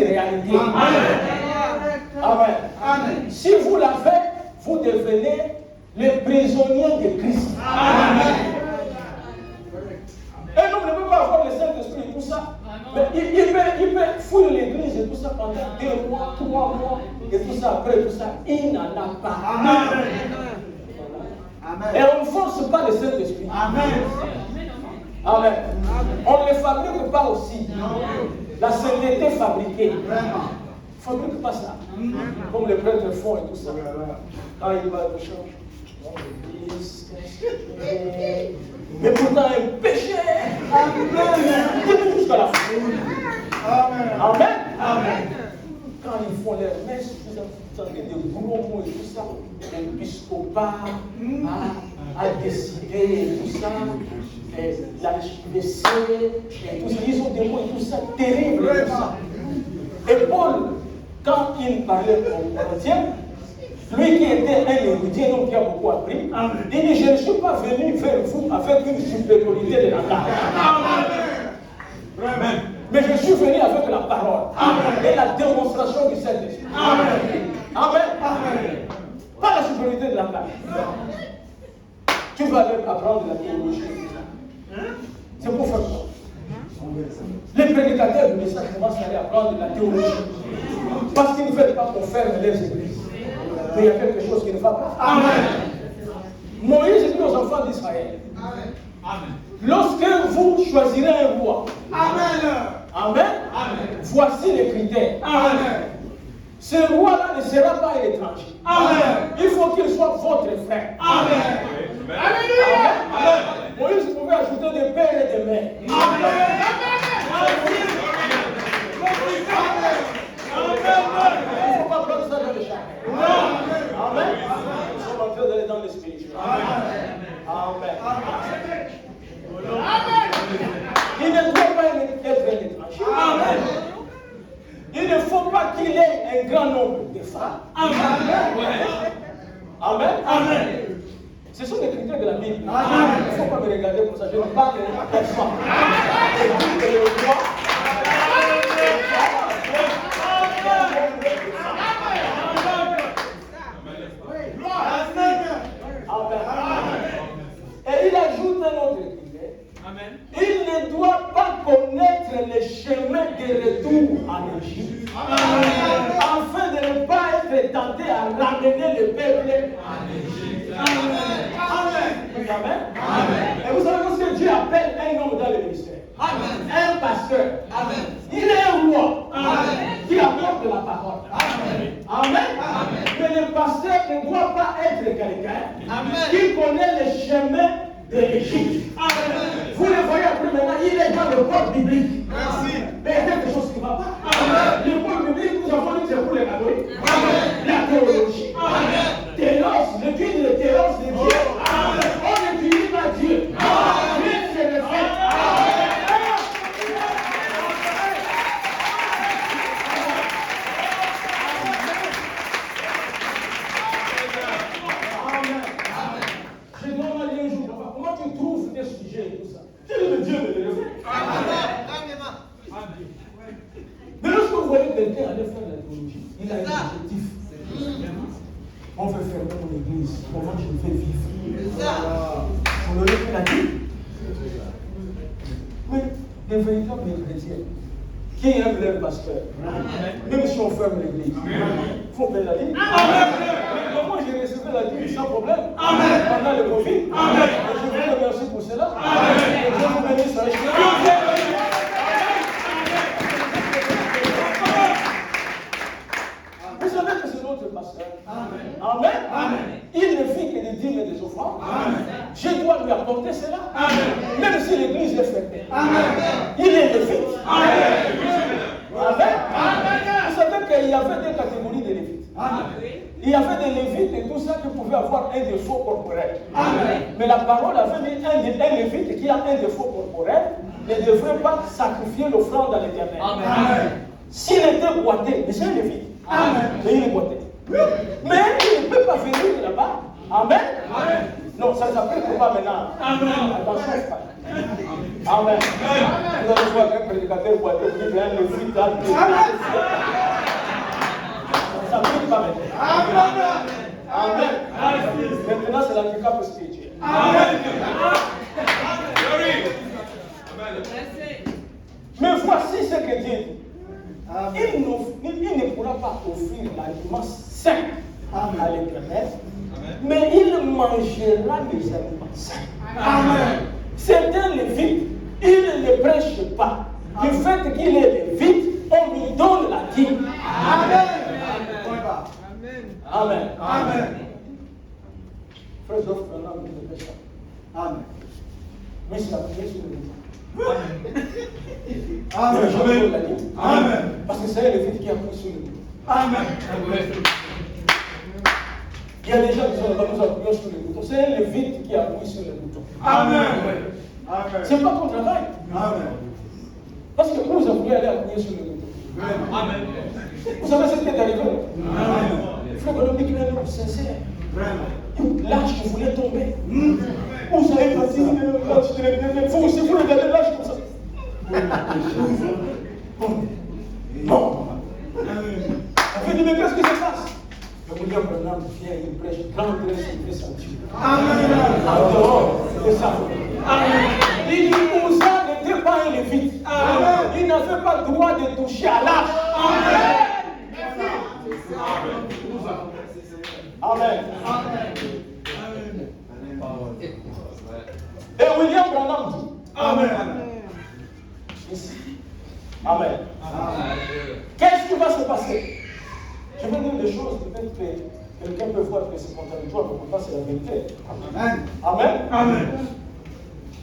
une réalité. Amen. Amen. Si vous la faites, vous devenez les prisonniers de Christ. Amen. Un homme ne peut pas avoir le Saint-Esprit et tout ça. Mais il peut fouiller l'église et tout ça pendant 2 mois, 3 mois, et tout ça, après tout ça, il n'en a pas. Amen. Amen. Et on ne force pas le Saint-Esprit. Amen. Amen. On ne le fabrique pas aussi. La sainteté fabriquée. On ne fabrique pas ça. Comme les prêtres font et tout ça. Quand il va au change. Mais pourtant un péché. Amen. Jusqu'à la fin. Amen. Amen. Amen. Quand ils font les messes, des gros mots et tout ça, l'épiscopat a décidé et tout ça, l'archevêché et tout ça, ils ont des mots et tout ça terribles et tout ça. Et Paul, quand il parlait aux Corinthiens, lui qui était un érudit, un homme qui a beaucoup appris, il dit, je ne suis pas venu vers vous avec une supériorité de langage. Amen. Mais je suis venu avec la parole. Amen. Et la démonstration du Saint-Esprit. Amen. Amen. Amen. Pas la supériorité de langage. Tu vas aller apprendre la théologie. C'est pour faire quoi? Les prédicateurs du message commencent à aller apprendre la théologie. Parce qu'ils ne veulent pas qu'on ferme les églises. Mais il y a quelque chose qui ne va pas. Amen. Moïse dit aux enfants d'Israël. Amen. Lorsque vous choisirez un roi. Amen. Amen. Amen. Voici les critères. Amen. Ce roi-là ne sera pas un étranger. Amen. Il faut qu'il soit votre frère. Amen. Alléluia. Amen. Moïse pouvait ajouter des pères et des mères. Amen. Il ne faut pas prendre ça dans le chacun. Amen. Nous sommes en train d'aller dans le spirituel. Amen. Amen. Il ne doit pas être un étranger. Amen. Il ne faut pas qu'il ait un grand nombre de femmes. Amen. Amen. Amen. Ce sont les critères de la Bible. Amen. Il ne faut pas me regarder comme ça. Je ne parle de personne. Et il ajoute un autre critère. Amen. Il ne doit pas connaître les chemins de retour en Égypte. Afin de ne pas être tenté à ramener le peuple en Égypte. Amen. Amen. Amen. Et vous savez ce que Dieu appelle un homme dans le ministère? Amen. Un pasteur. Amen. Il est un roi. Amen. Qui apporte la parole. Amen. Amen. Amen. Mais le pasteur ne doit pas être quelqu'un qui connaît les chemins de l'Égypte. Vous le voyez après maintenant, il est dans le corps biblique. Merci. Mais il y a quelque chose qui ne va pas. Amen. Le corps biblique, nous avons dit que c'est pour les catholiques. La théologie. Thélos, l'étude de thélos de Dieu. On n'étudie pas Dieu. Dieu, c'est le fait. Mais lorsque vous voyez quelqu'un aller faire la théologie, il a un objectif. On veut fermer mon église. Comment je vais vivre? Vous l'aurez fait la vie? Oui, des véritables chrétiens qui aiment leur pasteur. Même si on ferme l'église, il faut payer la vie. Moi, j'ai reçu la vie sans problème pendant le Covid. Et je vous remercie pour cela. Et Dieu vous bénisse à vous savez que c'est notre pasteur. Amen. Amen. Il ne fait que des dîmes et des offrandes. Je dois lui apporter cela. Même si l'église est fermée. Il est lévite. Amen. Vous savez qu'il y avait des catégories de lévites. Il y avait des lévites et tout ça qui pouvaient avoir un défaut corporel. Mais la parole avait mis un lévite qui a un défaut corporel ne devrait pas sacrifier l'offrande à l'Éternel. S'il était boité, mais c'est un lévite. Mais il est boité. Mais il ne peut pas venir là-bas. Amen. Non, ça ne s'applique pas maintenant. Attention, frère. Amen. Vous allez voir un prédicateur boité, vous dites, un lévite là. Amen. Maintenant, c'est l'handicap spirituel. Mais voici ce que Dieu dit. Il ne pourra pas offrir l'aliment sain à l'Éternel, mais il mangera les aliments sains. C'est un lévite. Il ne prêche pas. Du fait qu'il est lévite, on lui donne la dîme. Amen. Frère Zoff, un homme de péché. Amen. Mais c'est la prière sur le mouton. Amen. Parce que c'est le lévite qui a pris sur le mouton. Amen. Il y a des gens qui sont là-bas, nous appuyons sur le mouton. C'est un lévite qui a pris sur le mouton. Amen. C'est pas ton travail. Amen. Parce que vous avez aller appuyer sur le mouton. Amen. Vous savez ce qui est arrivé? Amen. Frère Bonhomme dit qu'il est un homme sincère. L'âge qui voulait tomber. Vous savez pas si vous aussi vous regardez l'âge comme ça. Non. On fait dire, mais qu'est-ce qui se passe? Le William Branham vient, il prêche, grande grâce, il fait sentir. Amen. En dehors de ça. Amen. Il dit, Moussa n'était pas un lévite. Amen. Il n'avait pas le droit de toucher à l'âge. Amen. Amen. Et William Branham dit Amen. Amen. Qu'est-ce qui va se passer? Je vais dire des choses, peut-être que quelqu'un peut voir que c'est contradictoire, mais pourtant c'est la vérité. Amen. Amen.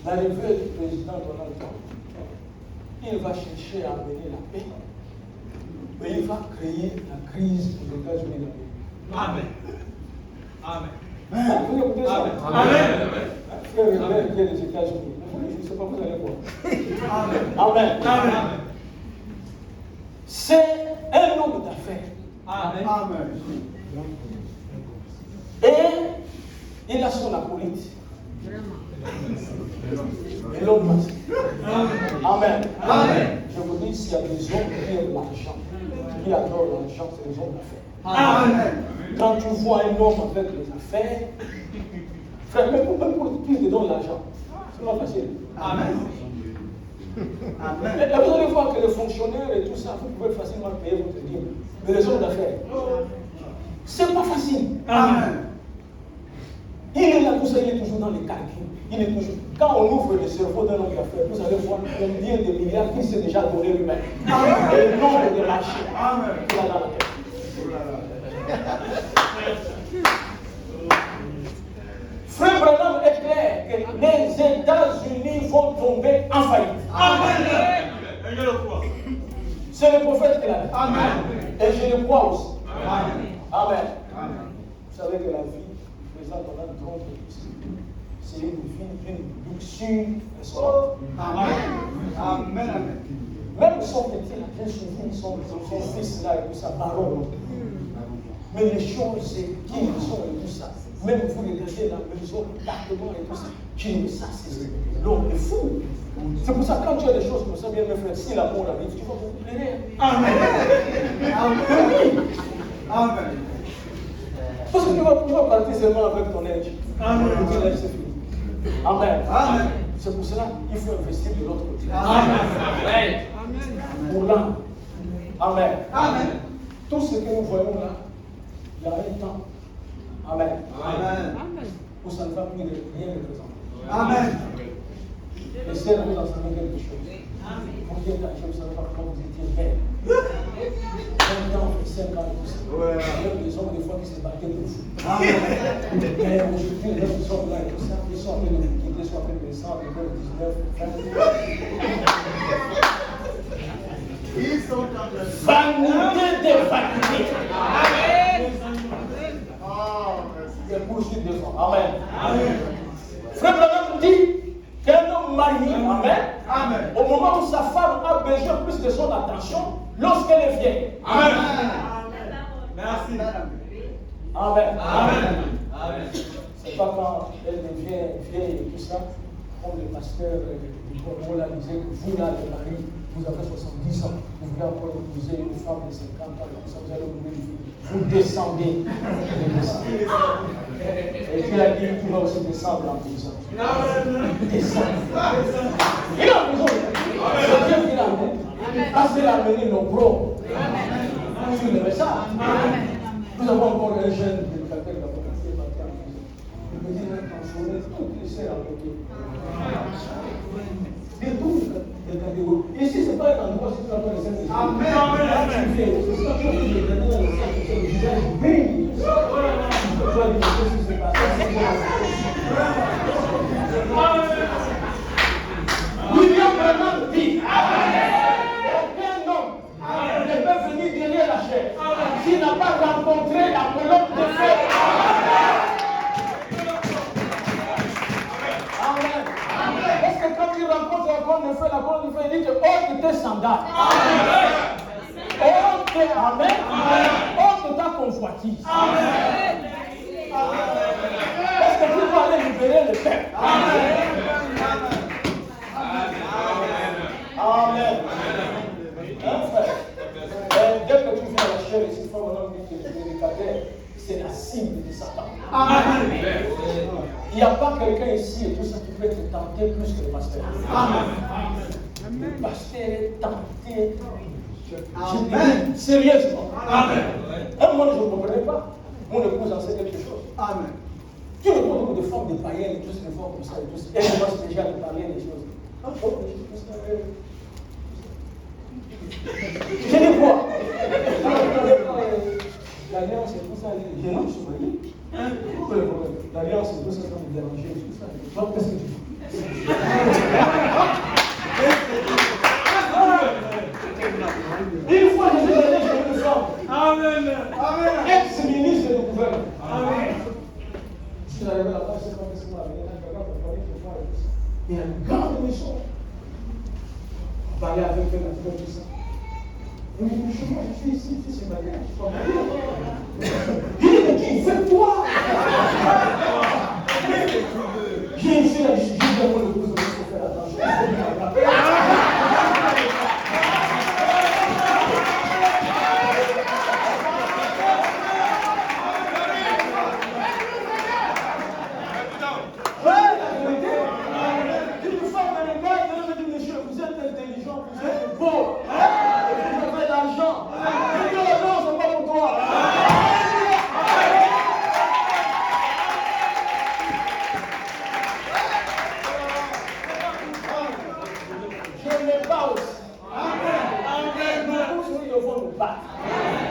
L'arrivée du président Donald Trump, il va chercher à amener la paix, mais il va créer la crise aux États-Unis d'Amérique. Amen. Vous écoutez ça? Amen. Frère et frère qui est des États-Unis. Je ne sais pas, vous allez voir. Amen. C'est un homme d'affaires. Amen. Et il a son acolyte. Et l'homme passe. Amen. Je vous dis, s'il y a des hommes qui aiment l'argent, qui adorent l'argent, c'est des hommes d'affaires. Amen. Quand tu vois un homme avec les affaires, frère, même pour qui te donne l'argent, c'est pas facile. Amen. Et vous allez voir que les fonctionnaires et tout ça, vous pouvez facilement payer votre dîme. Mais les hommes d'affaires, c'est pas facile. Amen. Il est là, tout ça, il est toujours dans les calculs. Il est toujours. Quand on ouvre le cerveau d'un homme d'affaires, vous allez voir combien de milliards qu'il s'est déjà donné lui-même. Et le nombre de marchés qu'il a dans la tête. Frère Branham est clair que les États-Unis vont tomber en faillite. Amen. C'est le prophète qui l'a dit. Amen. Et je le crois aussi. Amen. Vous savez que la vie du président Donald Trump, c'est une vie d'une luxure insolente. Amen. Même son petit, il a bien suivi son fils là et tout ça, baron. Mais les choses qui sont et tout ça, même vous regardez la maison, l'appartement et tout ça, tu dis, ça c'est l'homme est fou. C'est pour ça que quand tu as des choses comme ça, bien mes frères, si l'amour arrive, tu vas vous plaire. Amen. Amen. Parce que tu vas pouvoir partir seulement avec ton âge. Amen. C'est fini. Amen. Amen. C'est pour cela qu'il faut investir de l'autre côté. Amen. Pour l'âme. Amen. Amen. Tout ce que nous voyons là, il y a un temps. Amen. Amen. Où ça ne va plus rien représenter. Amen. Laissez vous enseigner quelque chose. Vous qui êtes âgé, vous ne savez pas comment vous étiez belle. 20 ans, 5 ans, tout ça. Même des hommes, des fois, qui se battaient de vous. Mais aujourd'hui, les hommes là et tout ça, ils sont en train de nous quitter, soit en train de descendre, en train de 19, 20. Ils sont en train de vanité des vanités. Amen. Et poursuite des hommes. Amen. Amen. Frère Branham dit qu'un homme marié, amen, au moment où sa femme a besoin plus de son attention, lorsqu'elle est vieille. Amen. Merci. Amen. Amen. C'est pas quand elle devient vieille et tout ça, comme le pasteur du Congo l'a disait que vous là, le mari, vous avez 70 ans, vous voulez encore épouser une femme de 50 ans, vous allez oublier une fille. Vous descendez. Et Dieu a dit, tu vas aussi descendre en prison. Descendre. Il est en prison. C'est Dieu qui l'a amené. Parce qu'il a amené nos pros. Sur le message. Nous avons encore un jeune prédicateur qui a commencé à partir en prison. Il me dit, il a transformé tout le ciel en côté. De tout les catégories. Ici, ce n'est pas un endroit si tu vas faire les scènes de Dieu. Amen. C'est ça que je dis, dans les scènes de Dieu, je bénis. William Branham dit, aucun homme ne peut venir derrière la chair s'il n'a pas rencontré la colonne de feu. Amen. Parce que quand tu rencontres la colonne de feu, il dit que ôte tes sandales. Ôte, amen. Ôte ta convoitise. Parce que tu dois aller libérer le peuple. Amen. Amen. Hein, frère? Dès que tu viens à la chair ici, il faut vraiment dire que le prédicateur, c'est la cible de Satan. Amen. Il n'y a pas quelqu'un ici et tout ça qui peut être tenté plus que le pasteur. Amen. Le pasteur est tenté. Amen. Sérieusement. Amen. Moi, je ne comprenais pas. Mon épouse en sait quelque chose. Amen. Tu ne vois beaucoup de femmes de païens et tout ce que font comme ça et tout ça. Elles commencent déjà à parler des choses. Je les vois. L'alliance et tout ça, je non, je suis marié. L'alliance et tout ça, ça me dérangeait. Toi, qu'est-ce que tu fais? Une fois, je suis allé chez une femme. Amen. Ex-ministre du gouvernement. Amen. Je suis arrivé là-bas, je sais pas ce qu'on m'a amené. Il y a une grande émission. On parlait avec elle, on tout ça. Il me dit, je suis ici, c'est ma gueule, je suis pas marié. Je lui ai dit, mais qui fait quoi? J'ai essayé la discussion, j'ai dit, il faut faire attention.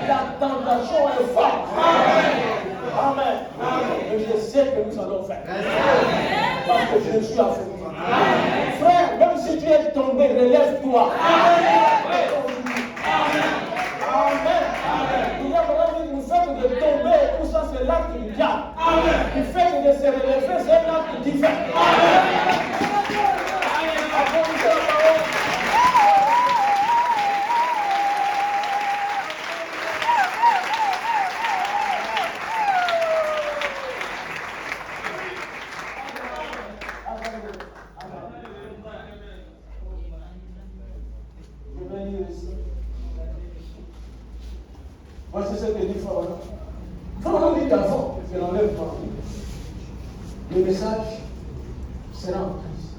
La tentation est forte. Amen. Et je sais que nous allons faire. Parce que je suis à vous. Frère, même si tu es tombé, relève-toi. Amen. Il y a vraiment une fait de tomber, tout ça c'est l'acte du diable. Le fait de se relever, c'est un acte divin. Voici ce que dit Pharaon. Pharaon dit d'avant que l'enlève pas. Le message sera en Christ.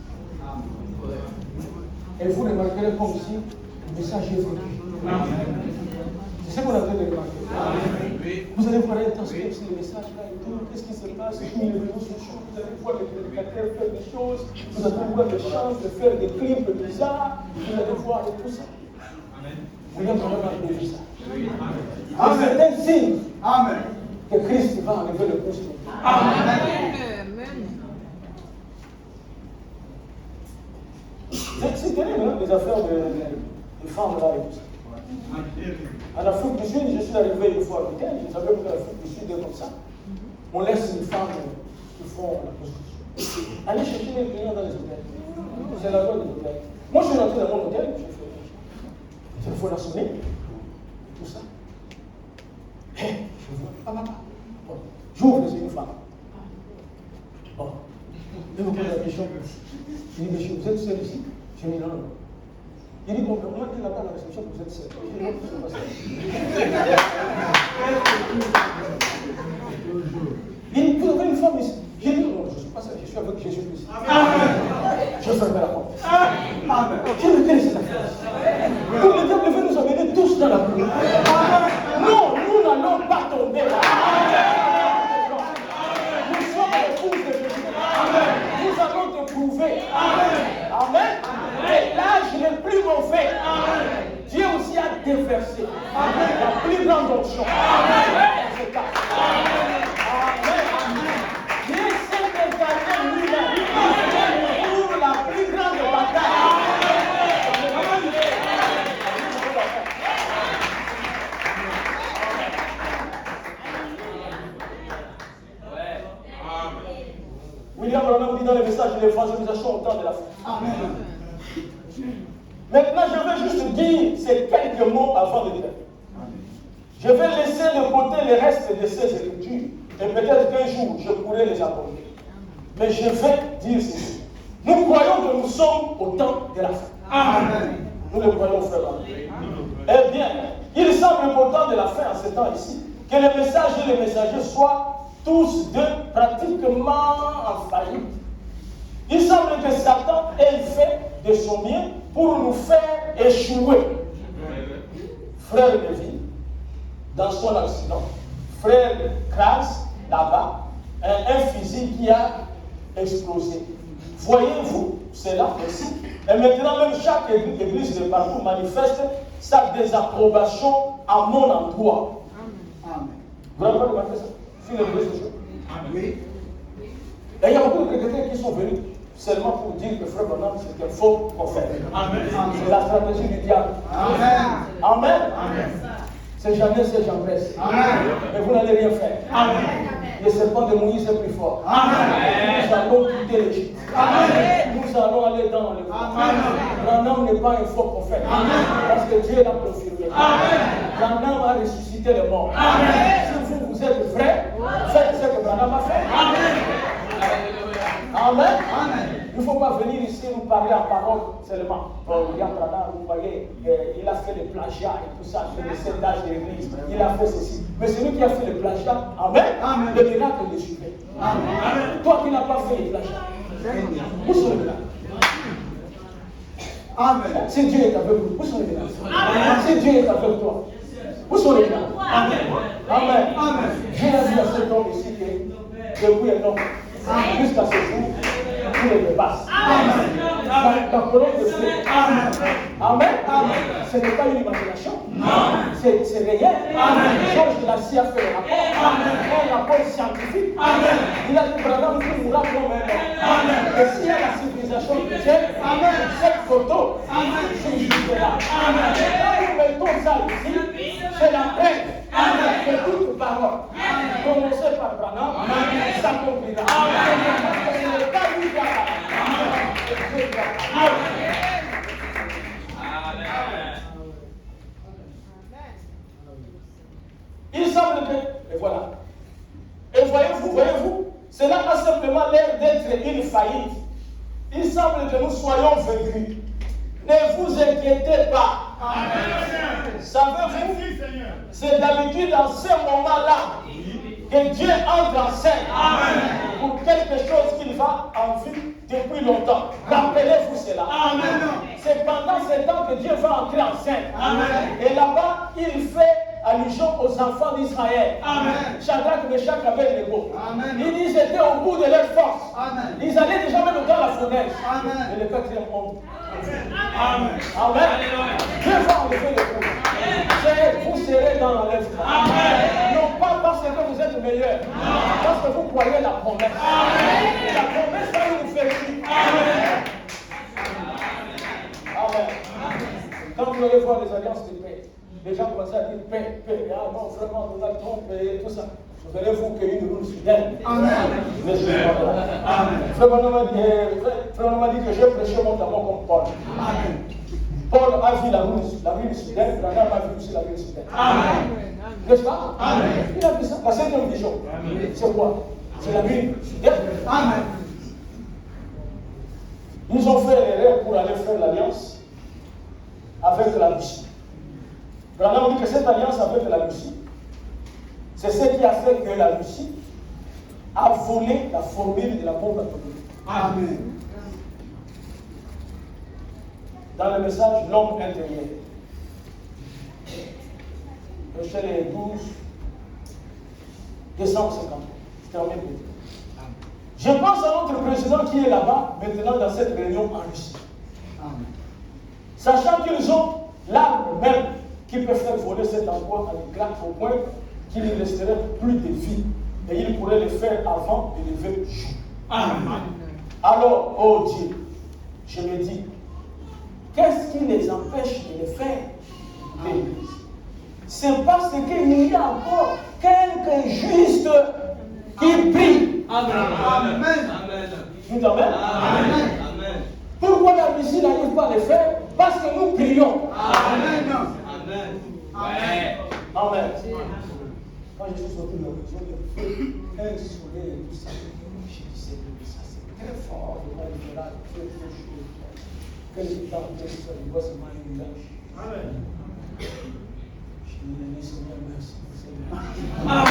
Et vous remarquerez comme si le message est venu. C'est ce qu'on a fait de remarquer. Vous allez voir un temps sur le message là et tout. Qu'est-ce qui se passe? Les réseaux sociaux, vous allez voir les prédicateurs faire des choses. Vous allez voir des chances de faire des clips bizarres. Vous allez voir et tout ça. Vous allez vraiment enlever ça. C'est un signe que Christ va enlever le poste. Amen. C'est terrible, les affaires de femmes là et tout ça. En Afrique du Sud, je suis arrivé une fois à l'hôtel, je savais que l'Afrique du Sud est comme ça. On laisse les femmes qui font la prostitution. Allez chercher les clients dans les hôtels. C'est la loi des hôtels. Moi, je suis rentré dans mon hôtel, je fais le téléphone a sonné, tout ça. Je vois, papa. Bon, j'ouvre, c'est une femme. Bon, je vous pose la question. Je dis, monsieur, vous êtes seul ici? Je dis, non. Il dit, on dit là-bas à la réception que vous êtes seul. Il dit, vous avez une femme ici. J'ai dit, non, je ne suis pas seul, je suis avec Jésus-Christ. Je fermerai la porte. Quelle est cette affaire? Donc le diable veut nous amener tous dans la pluie. Non, nous n'allons pas tomber là. Nous sommes les fous de Jésus. Nous allons te prouver. Amen. Et l'âge n'est plus mauvais. Dieu aussi a déversé la plus grande onction. C'est ça. Amen. Dieu s'est incarné lui-même pour la plus grande bataille. William Branham dit dans le message de l'évangélisation au temps de la fin. Amen. Maintenant, je vais juste dire ces quelques mots avant de dire. Je vais laisser de côté le reste de ces écritures et peut-être qu'un jour je pourrai les apporter. Mais je vais dire ceci. Nous croyons que nous sommes au temps de la fin. Amen. Nous le croyons, frère. Eh bien, il semble qu'au temps de la fin, en ce temps ici, que les messages et les messagers soient tous deux pratiquement en faillite. Il semble que Satan ait fait de son bien pour nous faire échouer. Frère Lévi, dans son accident, frère Kras, là-bas, un fusil qui a explosé. Voyez-vous cela aussi? Et maintenant, même chaque église de partout manifeste sa désapprobation à mon endroit. Amen. Vous n'avez pas remarqué ça? Sur les réseaux sociaux? Oui. Et il y a beaucoup de chrétiens qui sont venus seulement pour dire que Frère Branham c'est un faux prophète. Amen. C'est la stratégie du diable. Amen. Amen. Amen. C'est jamais c'est Jean-Presse. Amen. Mais vous n'allez rien faire. Amen. Le serpent de Moïse est plus fort. Amen. Nous allons quitter l'Égypte. Amen. Nous allons aller dans le monde. Branham n'est pas un faux prophète. Amen. Parce que Dieu l'a confirmé. Branham a ressuscité les morts. Amen. Si vous êtes vrai, faites ce que Branham a fait. Amen. Amen. Amen. Il ne faut pas venir ici nous parler en parole seulement. William Branham, vous voyez, il a fait le plagiat et tout ça, le sédage de l'église. Il a fait ceci. Mais celui qui a fait le plagiat, amen, amen. Le miracle est suivant. Amen. Toi qui n'as pas fait le plagiat, où sont les miracles? Amen. Si Dieu est avec vous, où sont les miracles? Si Dieu est avec toi, où sont les miracles? Amen. Amen. Amen. J'ai dit à cet homme ici que depuis un an, jusqu'à ce jour, tout le dépasse. Amen. La colonne de feu. Amen. Amen. Ce n'est pas une imagination. C'est réel. Georges Lassie a fait le rapport. Un rapport scientifique. Amen. Il a dit Branham qui mourra comme un homme. Et s'il y a la civilisation chrétienne, cette photo, c'est juste là. Nous mettons ça ici, c'est la preuve de toute parole. Commencez par Branham, ça s'accomplira. Ce n'est pas lui qui a il semble que, et voilà. Et voyez-vous, cela a simplement l'air d'être une faillite. Il semble que nous soyons vaincus. Ne vous inquiétez pas. Savez-vous, c'est d'habitude dans ce moment-là que Dieu entre en scène pour quelque chose qu'il va en vue depuis longtemps. Rappelez-vous cela. C'est pendant ce temps que Dieu va entrer en scène. Et là-bas, il fait allusion aux enfants d'Israël. Shadrach, Meshach, Abednego. Ils étaient au bout de leur force. Ils allaient déjà même dans la fournaise. Et le quatrième homme. Amen. Dieu va enlever le coup. Vous serez dans l'enlèvement. Non pas parce que vous êtes meilleur, parce que vous croyez la promesse. La promesse va nous faire vivre. Amen. Quand vous allez voir les alliances de paix, les gens commencent à dire paix, paix. Ah non, vraiment, nous allons tromper et tout ça. Vous allez vous cueillir de l'eau fidèle. Amen. Frère m'a dit que je prêchais mon amour comme Paul. Amen. Paul a vu la ville soudaine, Branham a vu aussi la ville soudaine. Amen. N'est-ce pas? Amen. Il a vu ça. La cinquième vision. C'est quoi? C'est la ville soudaine. Amen. Ils ont fait l'erreur pour aller faire l'alliance. avec la Russie. Branham dit que cette alliance avec la Russie, c'est ce qui a fait que la Russie a volé la formule de la bombe atomique. Amen. Dans le message l'homme intérieur, Michel 12, décembre 50. Je termine. Je pense à notre président qui est là-bas, maintenant dans cette réunion en Russie. Amen. Sachant qu'ils ont l'arme même qui peut faire voler cet endroit à l'éclat au point qu'il ne resterait plus de vie. Et il pourrait le faire avant de lever le jour. Amen. Alors, oh Dieu, je me dis, qu'est-ce qui les empêche de le faire? C'est parce qu'il y a encore quelques justes qui prient. Amen. Amen. Amen. Vous amen? Amen. Amen. Pourquoi la Russie n'arrive pas à le faire? Parce que nous prions. Amen. Amen. Amen. Amen. Quand je suis sorti de la maison, il y a un soleil et tout ça. Je disais, ça c'est très fort. Il y a très chaud. Quel temps que ça, il voit seulement une image. Amen. Je dis, Seigneur, merci. Amen.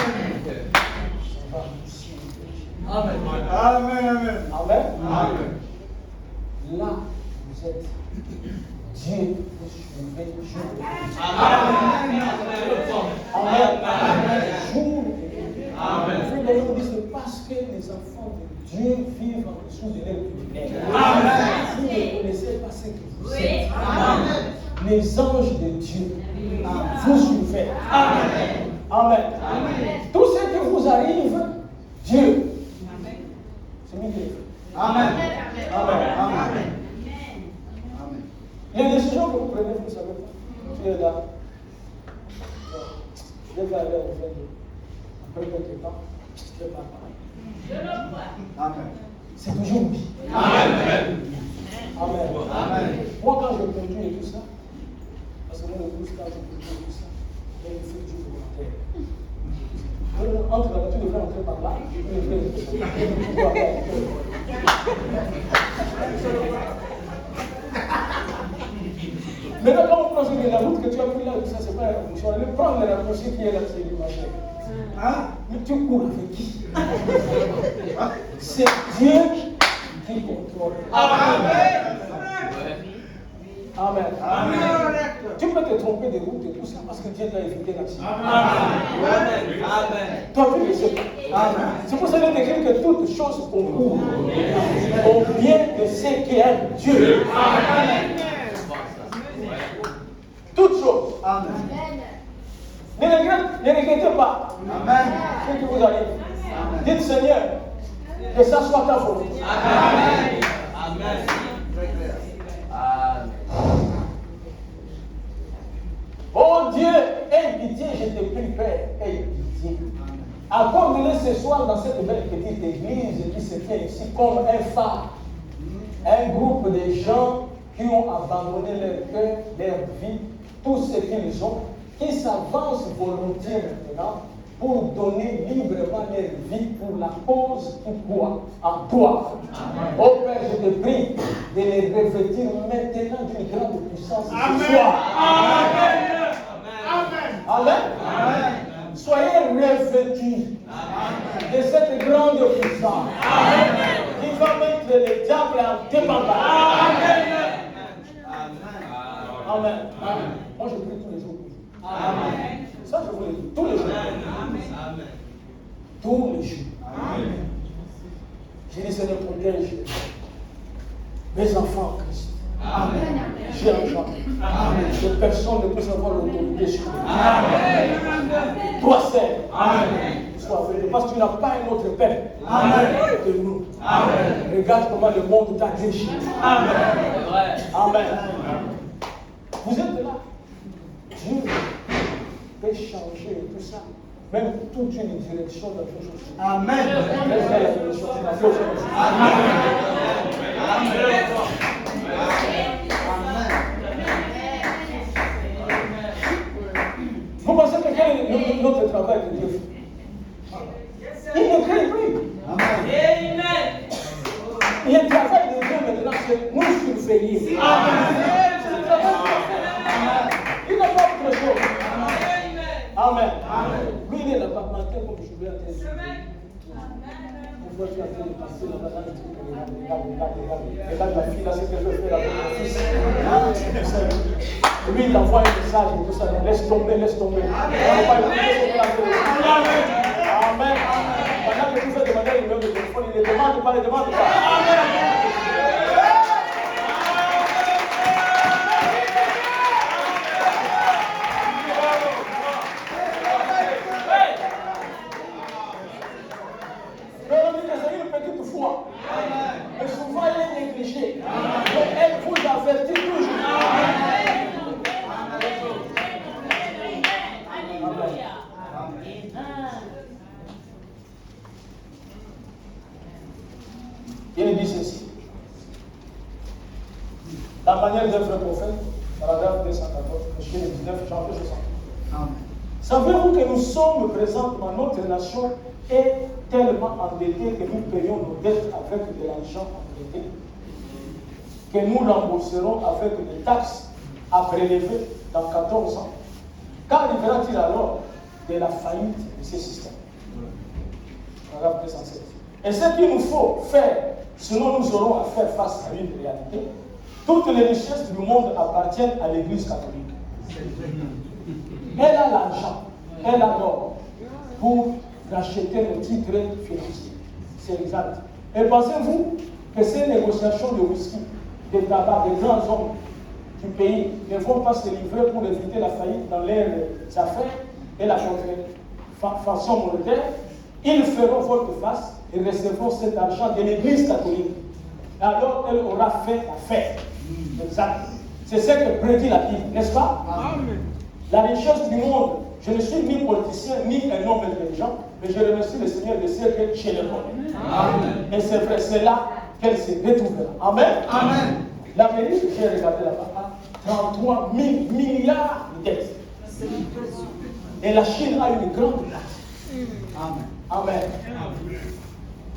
Ça va aussi. Amen. Amen. Amen. Amen. Là, vous êtes. Dieu vous suivez jour. Amen. Amen. Amen. Amen. C'est parce que les enfants de Dieu vivent en dessous de leur privilège. Vous ne connaissez pas ce que vous êtes. Amen. Les anges de Dieu vous suivent. Amen. Amen. Amen. Tout ce qui vous arrive, Dieu, c'est lui qui le fait. Amen. Amen. Amen. Les décisions que vous prenez, vous ne savez pas. Tu es là. Je vais aller au fait après quelques temps, je ne vais pas parler. Amen. C'est toujours oui. Amen. Amen. Amen. Moi, quand je conduis et tout ça, parce que moi, le bus, quand je conduis et tout ça, il y a une fille du volontaire. Entre la voiture, il devrait entrer par là. Maintenant, quand on pense que la route que tu as pris là, ça c'est pas la fonction. Allez prendre la raccourci qui est là, c'est le machin. Hein? Mais tu cours avec qui? C'est Dieu qui contrôle. Amen. Amen. Amen. Tu peux te tromper de route et tout ça parce que Dieu t'a évité l'accident. Amen. Amen. Toi, tu le sais. Amen. C'est pour ça qu'il est écrit que toutes choses concourent au bien de ceux qui aiment Dieu. Amen. Toutes choses. Amen. Ne regrettez pas. Amen. Ce qui vous arrive. Amen. Dites Seigneur, que ça soit ta volonté. Amen. Amen. Amen. Oh Dieu, aie pitié, je te prie, Père, aie pitié. Accorde-le ce soir dans cette belle petite église qui se fait ici comme un phare. Un groupe de gens qui ont abandonné leur cœur, leur vie, tout ce qu'ils ont, qui s'avancent volontiers maintenant pour donner librement leur vie pour la cause qui croit en toi. Oh Père, je te prie de les revêtir maintenant d'une grande puissance ce soir. Amen. Amen. Amen. Amen. Soyez revêtus de cette grande puissance qui va mettre les diables en débandade. Amen. Amen. Amen. Moi, je prie tous les jours. Amen. Ça, je vous le dis. Tous les jours. Amen. Tous les jours. Amen. Je dis, Seigneur, protège mes enfants en Christ. Amen. J'ai un Amen. Que personne ne puisse avoir l'autorité sur eux. Amen. Toi seul. Amen. Sois venu. Parce que tu n'as pas un autre Père. Amen. Que nous. Amen. Regarde comment le monde t'a déchiré. Amen. Amen. Vous êtes là. Dieu peut changer tout ça. Même toute une direction dans quelque chose. Amen. Amen. Vous pensez que quel est notre travail que Dieu fait? Il ne crée plus. Amen. Le travail de Dieu maintenant, c'est nous surveiller. Amen. Amen. Lui, il est là-bas matin comme je vais à terre. On voit tu as fait passer là-bas dans le truc. Regarde la fille là, c'est qu'elle veut faire avec mon fils. Lui, il envoie un message et tout ça. Laisse tomber, laisse tomber. Amen. Pendant que tu fais demander le numéro de téléphone, il ne demande pas, il ne demande pas. Mais souvent elle est négligée. Mais elle vous avertit toujours. Il dit ceci. La manière d'être prophète, paragraphe 214, Michée 19, janvier 60. Savez-vous que nous sommes présentement, notre nation est tellement endettée que nous payons nos dettes avec de l'argent endetté, que nous rembourserons avec des taxes à prélever dans 14 ans. Qu'arrivera-t-il alors de la faillite de ces systèmes? Paragraphe 207. Et ce qu'il nous faut faire, sinon nous aurons à faire face à une réalité. Toutes les richesses du monde appartiennent à l'Église catholique. Elle a l'argent, elle a l'or pour racheter nos titres financiers. C'est exact. Et pensez-vous que ces négociations de whisky, de tabac, des grands hommes du pays ne vont pas se livrer pour éviter la faillite dans leurs affaires et la contrefaçon monétaire? Ils feront volte-face et recevront cet argent de l'Église catholique. Alors elle aura fait affaire. Exact. C'est ce que prédit la Bible, n'est-ce pas? Amen. La richesse du monde, je ne suis ni politicien, ni un homme intelligent, mais je remercie le Seigneur de ce que je le connais. Amen. Et c'est vrai, c'est là qu'elle se retrouvera. Amen. Amen. L'Amérique, j'ai regardé là-bas, 33 000 milliards de dettes. Et la Chine a une grande dette. Amen. Amen.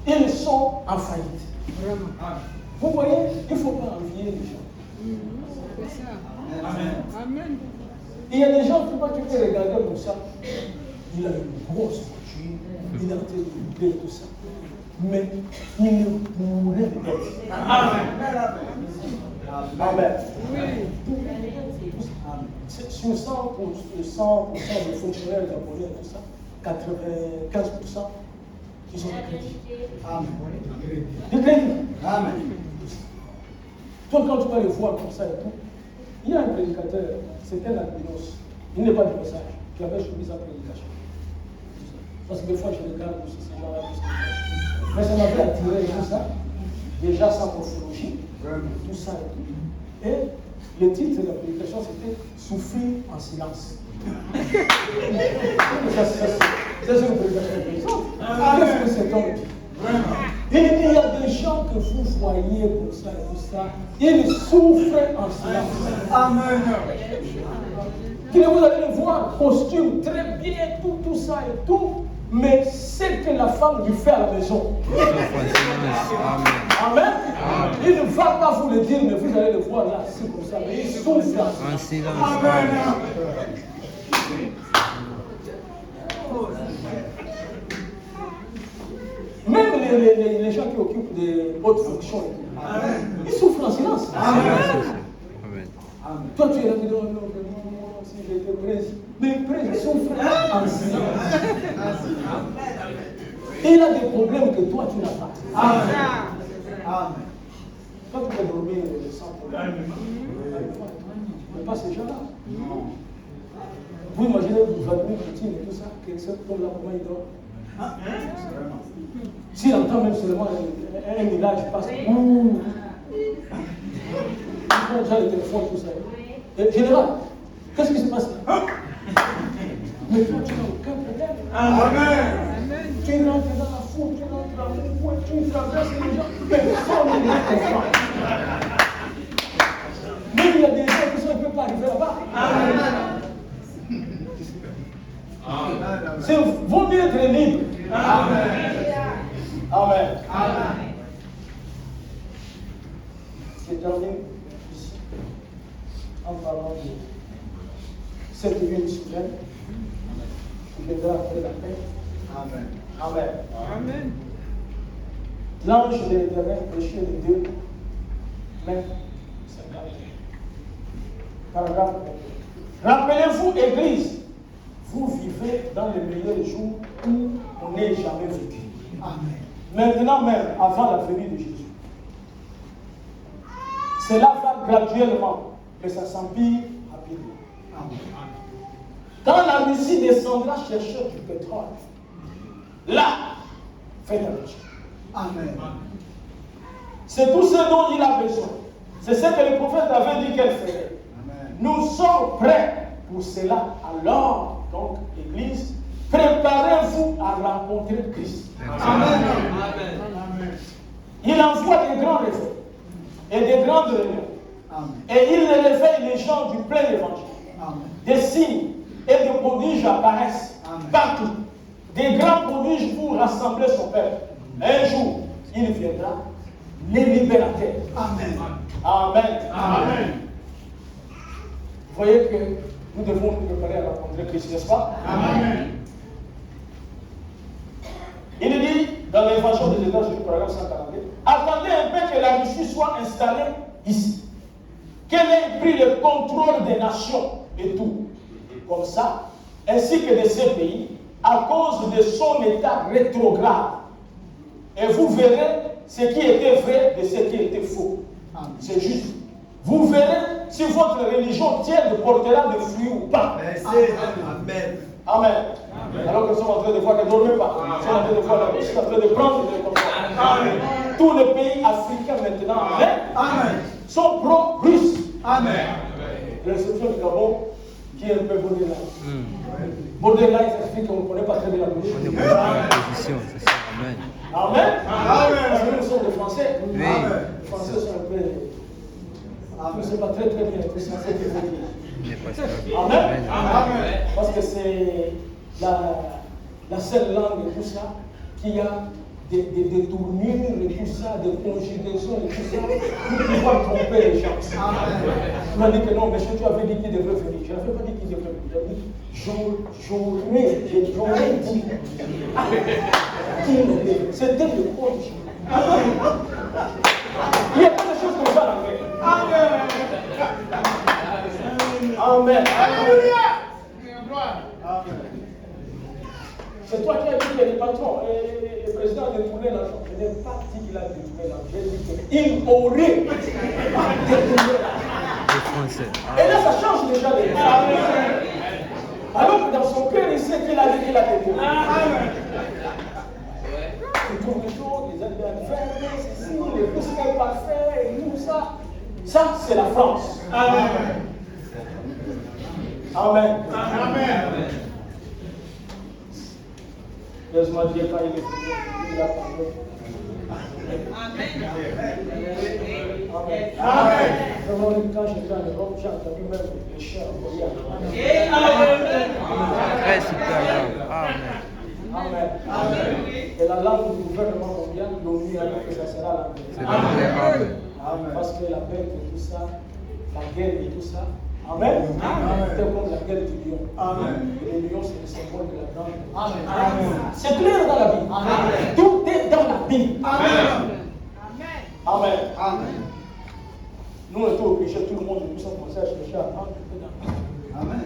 Ils sont en faillite. Vous voyez, il ne faut pas envier les gens. Amen. Amen. Il y a des gens, tu peux regarder comme ça. Il a une grosse voiture, il a été tout ça. Mais il est bourré de dettes. Amen. Amen. Sur 100% des fonctionnaires japonais, tout ça, 95% ils ont des crédits. Amen. Des crédits. Amen. Toi, quand tu vas les voir comme ça et tout, il y a un prédicateur, c'est un albinos, il n'est pas de message, qui avait choisi sa prédication. Parce que des fois, je regarde aussi ces gens-là. Mais ça m'avait attiré tout ça, déjà sa morphologie, tout ça et tout. Et le titre de la prédication, c'était Souffrir en silence. Ça, c'est une prédication intéressante. Qu'est-ce que cet homme dit? Il y a des gens que vous voyez comme ça et tout ça, ils souffrent en silence. Amen. Que vous allez le voir, costume très bien, tout ça et tout, mais c'est que la femme lui fait à la maison. Amen. Il ne va pas vous le dire, mais vous allez le voir là, c'est comme ça, mais il souffre en silence. Amen. Même les gens qui occupent des hautes fonctions, ils souffrent en silence. Amen. Toi, tu es là, non, si j'étais président. Mais le président souffre en silence. Il a des problèmes que toi, tu n'as pas. Amen. Amen. Quand tu vas dormir sans problème, mais pas ces gens-là. Vous imaginez, vous Vladimir Poutine et tout ça, que cet homme-là, comment il dort? S'il entend même seulement un village passe, ouh, il prend déjà le téléphone, tout ça. Général, qu'est-ce qui se passe? Mais toi, tu n'as aucun problème. Amen. Tu rentres dans la foule, tu rentres dans le coin, tu traverses les gens, personne ne comprend. Même il y a des gens qui ne peuvent pas arriver là-bas. Amen. C'est vaut mieux être libre. Amen. Amen. Amen. Je termine ici en parlant de cette vie suprême. viendra après la paix. Amen. Amen. Amen. L'ange de l'Éternel prêchait de Dieu. Mais, paragraphe. Rappelez-vous, Église, vous vivez dans le meilleur jour où on n'est jamais vécu. Amen. Maintenant même, avant la venue de Jésus. Cela va graduellement, mais ça s'empire rapidement. Amen. Quand la Russie descendra chercher du pétrole, là, faites attention. Amen. C'est tout ce dont il a besoin. C'est ce que le prophète avait dit qu'elle ferait. Amen. Nous sommes prêts pour cela. Alors, donc, Église, préparez-vous à rencontrer Christ. Amen. Amen. Il envoie des grands réveils et des grandes réunions. Amen. Et il réveille les gens du plein évangile. Amen. Des signes et des prodiges apparaissent Amen. partout. Des grands prodiges pour rassembler son peuple. Un jour, il viendra, les libérateurs. Amen. Amen. Amen. Vous voyez que nous devons nous préparer à rencontrer Christ, n'est-ce pas? Amen. Il dit dans l'évangile des États-Unis, paragraphe 142, attendez un peu que la Russie soit installée ici. Qu'elle ait pris le contrôle des nations et tout. Comme ça, ainsi que de ces pays, à cause de son état rétrograde. Et vous verrez ce qui était vrai de ce qui était faux. C'est juste. Vous verrez si votre religion tienne portera des fruits ou pas. Amen. Amen. Alors que nous sommes en train de voir qu'elle ne dormait pas. Nous sommes en train de voir la Russie en train de prendre des comportements. Tous les pays africains maintenant Amen. sont pro-russes. Amen. L'exception du Gabon qui est un peu borderline. Borderline, ça signifie qu'on ne connaît pas très bien la Russie. On est pour la position, c'est ça. Amen. Amen. Amen. Parce que nous sommes des Français. Oui. Les Français sont un peu. Je ne sais pas très bien tout ça, c'est ce que je veux dire. Il n'est pas ça. Amen. Amen. Parce que c'est la seule langue et tout ça qui a des tournures et tout ça, des conjugaisons et tout ça, pour pouvoir tromper les gens. Tu m'as dit que non, monsieur, tu avais dit qu'il devrait venir. Je n'avais pas dit qu'il devrait venir. J'avais dit, j'aurais dit. C'était le conjugaison. Il y a pas de choses comme ça dans le Amen. Amen. C'est toi qui as dit que le patron, le président a détourné l'argent. Je n'ai pas dit qu'il a détourné l'argent. J'ai dit qu'il aurait détourné l'argent. Et là, ça change déjà les choses. Alors que dans son cœur, il sait qu'il a dit qu'il a détourné. Il trouve des choses, les adversaires, ceci, les poussins parfaits, et tout ça. Ça, c'est la France. Amen. Amen. Amen. Laisse-moi dire quand il est venu, il a parlé. Amen. Amen. Amen. Quand j'étais en Europe, j'ai entendu même les chiens envoyer à Amen. Très super. Amen. Amen. Amen. Et la langue du gouvernement mondial, l'ONU a dit que ça sera l'anglais. C'est l'anglais. Amen. Parce que la paix et tout ça, la guerre et tout ça. Amen. C'est comme la guerre du lion. Amen. Et le lion, c'est le symbole de la grande. Amen. C'est clair dans la Bible. Amen. Tout est dans la Bible. Amen. Amen. Amen. Nous, on était obligés, tout le monde, nous sommes commencé à chercher à apprendre Amen.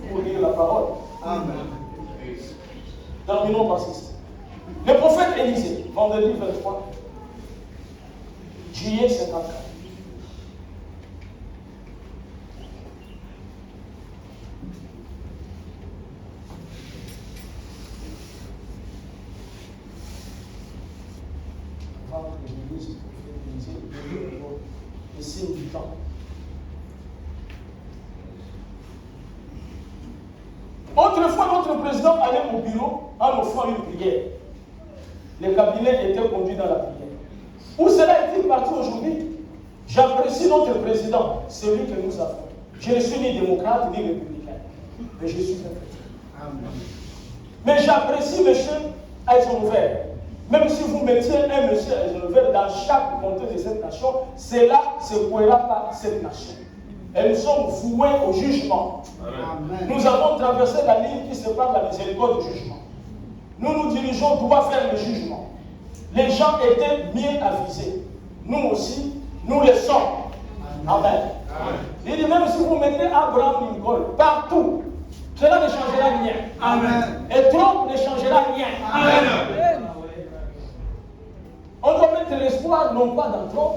pour dire la parole. Amen. Terminons par ceci. Le prophète Élisée, vendredi 23, juillet 54. Avant que l'Église prophétise le signe du temps. Autrefois, notre président allait au bureau en offrant une prière. Le cabinet était conduit dans la prière. Où cela est-il parti aujourd'hui? J'apprécie notre président, celui que nous avons. Je ne suis ni démocrate ni républicain, mais je suis un chrétien. Mais j'apprécie monsieur Eisenhower. Même si vous mettiez un monsieur Eisenhower dans chaque comté de cette nation, cela ne secouera pas cette nation. Et nous sommes voués au jugement. Amen. Nous avons traversé la ligne qui sépare la miséricorde du jugement. Nous nous dirigeons droit vers le jugement. Les gens étaient mieux avisés. Nous aussi, nous le sommes. Amen. Il dit même si vous mettez Abraham Lincoln partout, cela ne changera rien. Amen. Et Trump ne changera rien. Amen. On doit mettre l'espoir non pas dans Trump,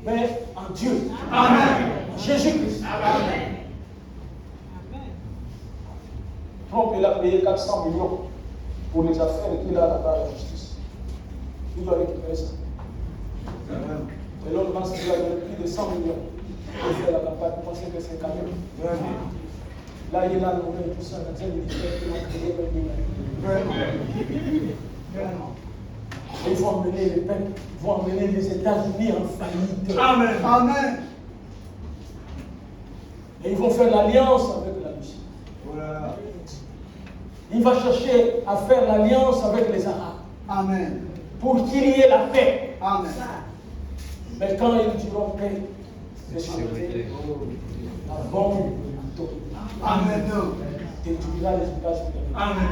mais en Dieu. Amen. Jésus-Christ. Amen. Trump, il a payé 400 millions pour les affaires qu'il a là-bas à la justice. Il doit récupérer ça. Et l'autre pense qu'il a donné plus de 100 millions pour faire la campagne. Vous pensez que c'est quand même. Là, il a nommé tout ça dans un ministère qui va créer un Vraiment. Et ils vont emmener les peuples, ils vont emmener les États-Unis en faillite. Amen. Amen. Et ils vont faire l'alliance avec la Russie. Voilà. Il va chercher à faire l'alliance avec les Arabes. Amen. Pour qu'il y ait la paix. Amen. Mais quand ils diront paix, c'est sécurité. La bombe, Amen. détruira les États-Unis. Amen.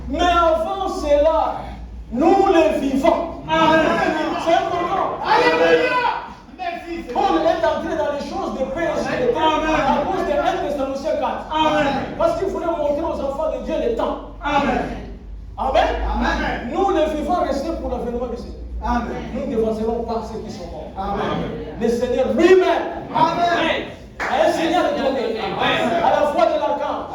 Mais avant cela, nous les vivons. Amen. C'est important. Alléluia. Paul est entré dans les choses de paix et sécurité à cause de 1 Thessaloniciens 4. Amen. Parce qu'il voulait montrer aux enfants de Dieu le temps. Amen. Amen. Amen. Nous les vivants restés pour l'avènement du Seigneur. Amen. Nous ne dévancerons pas ceux qui sont morts. Amen. Le Seigneur lui-même. Amen. Un Seigneur de trompette. À la voix de l'archange.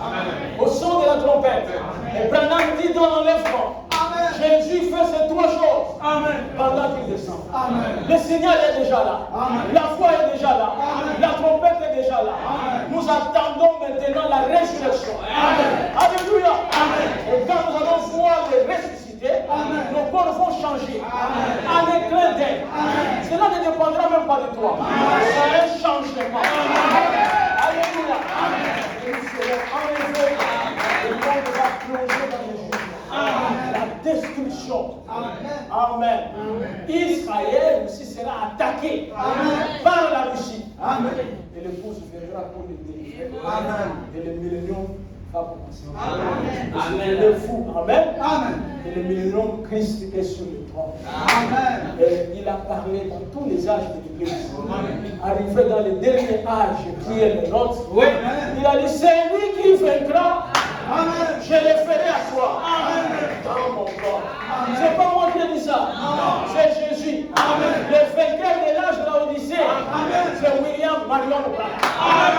Au son de la trompette. Et Branham dit dans l'enlèvement. Amen. Jésus fait ces trois choses. Amen. Pendant qu'il descend. Amen. Le Seigneur est déjà là. Amen. La foi est déjà là. Amen. La trompette est déjà là. Amen. Nous attendons maintenant la résurrection. Amen. Alléluia. Amen. Et quand nous allons voir les ressuscités, Amen. nos corps vont changer. Amen. En éclat d'elle. Amen. Cela ne dépendra même pas de toi. C'est un changement. Alléluia. Et nous serons en effet, le monde va plonger dans le jugement. La destruction. Amen. Israël aussi sera attaqué par la Russie. Amen. Et l'épouse viendra pour le délivrer. Amen. Et le millénium va commencer. Amen. Le fou. Amen. Amen. Et le millénium, Christ est sur le trône. Amen. Et il a parlé dans tous les âges de l'Église. Arrivé dans le dernier âge qui est le nôtre, il a dit, c'est lui qui vaincra. Amen. Je le ferai à toi. Amen. Dans mon corps. C'est pas moi qui ai dit ça. C'est Jésus. Le vainqueur de l'âge de l'Odyssée. C'est William Marion Branham.